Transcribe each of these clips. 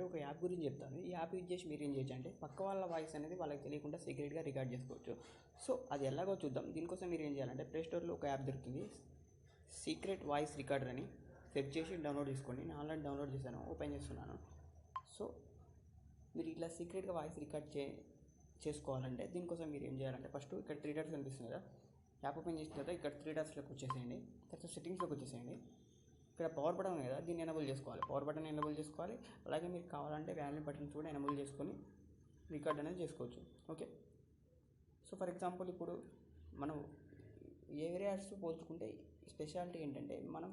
ఒక యాప్ గురించి చెప్తాను. ఈ యాప్ యూజ్ చేసి మీరు ఏం చేయొచ్చు అంటే పక్క వాళ్ళ వాయిస్ అనేది వాళ్ళకి తెలియకుండా సీక్రెట్గా రికార్డ్ చేసుకోవచ్చు. సో అది ఎలాగో చూద్దాం. దీనికోసం మీరు ఏం చేయాలంటే ప్లే స్టోర్లో ఒక యాప్ దొరుకుతుంది, సీక్రెట్ వాయిస్ రికార్డర్ అని. సెర్చ్ చేసి డౌన్లోడ్ చేసుకోండి. నేను ఆల్రెడీ డౌన్లోడ్ చేశాను, ఓపెన్ చేస్తున్నాను. సో మీరు ఇట్లా సీక్రెట్గా వాయిస్ రికార్డ్ చేసుకోవాలంటే దీనికోసం మీరు ఏం చేయాలంటే ఫస్ట్ ఇక్కడ 3 డాట్స్ కనిపిస్తుంది కదా, యాప్ ఓపెన్ చేసిన తర్వాత ఇక్కడ 3 డాట్స్లోకి వచ్చేసేయండి. తర్వాత సెట్టింగ్స్లోకి వచ్చేసేయండి. ఇక్కడ పవర్ బటన్ ఉంది కదా, దీన్ని ఎనేబుల్ చేసుకోవాలి. పవర్ బటన్ ఎనేబుల్ చేసుకోవాలి. అలాగే మీకు కావాలంటే వాల్యూమ్ బటన్స్ కూడా ఎనేబుల్ చేసుకొని రికార్డ్ అనేది చేసుకోవచ్చు. ఓకే. సో ఫర్ ఎగ్జాంపుల్ ఇప్పుడు మనం వేరే యాప్స్ పోల్చుకుంటే స్పెషాలిటీ ఏంటంటే మనం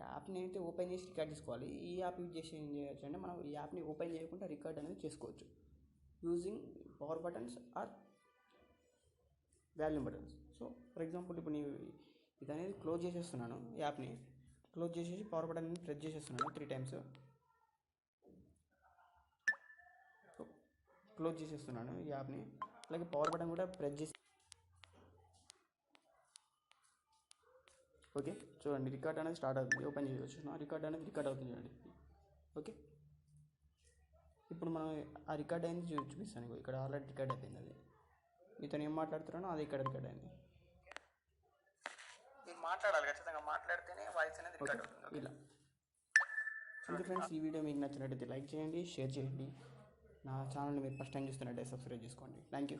యాప్ని అయితే ఓపెన్ చేసి రికార్డ్ చేసుకోవాలి. ఈ యాప్ యూజ్ చేసి ఏం చేయొచ్చు అంటే మనం ఈ యాప్ని ఓపెన్ చేయకుండా రికార్డ్ అనేది చేసుకోవచ్చు using power buttons or volume buttons. So for example ఇప్పుడు నేను ఇది అనేది క్లోజ్ చేసేస్తున్నాను. యాప్ని క్లోజ్ చేసేసి పవర్ బటన్ ప్రెస్ చేసేస్తున్నాను 3 టైమ్స్. క్లోజ్ చేసేస్తున్నాను ఈ యాప్ని. అలాగే పవర్ బటన్ కూడా ప్రెస్ చేసి ఓకే. చూడండి రికార్డ్ అనేది స్టార్ట్ అవుతుంది. ఓపెన్ చేయవచ్చు, రికార్డ్ అనేది రికార్డ్ అవుతుంది చూడండి. ఓకే. ఇప్పుడు మనం ఆ రికార్డ్ అయింది చూపిస్తాను. ఇక్కడ ఆల్రెడీ రికార్డ్ అయిపోయింది. అది మీతో ఏం మాట్లాడుతున్నానో అది ఇక్కడ రికార్డ్ అయింది. మీరు మాట్లాడాలి, ఖచ్చితంగా మాట్లాడితేనే వాయిస్ అనేది రికార్డ్ అవుతుంది. ఇలా ఇది ఫ్రెండ్స్. ఈ వీడియో మీకు నచ్చినట్టయితే లైక్ చేయండి, షేర్ చేయండి. నా ఛానల్ని మీరు ఫస్ట్ టైం చూస్తున్నట్టయితే సబ్స్క్రైబ్ చేసుకోండి. Thank you.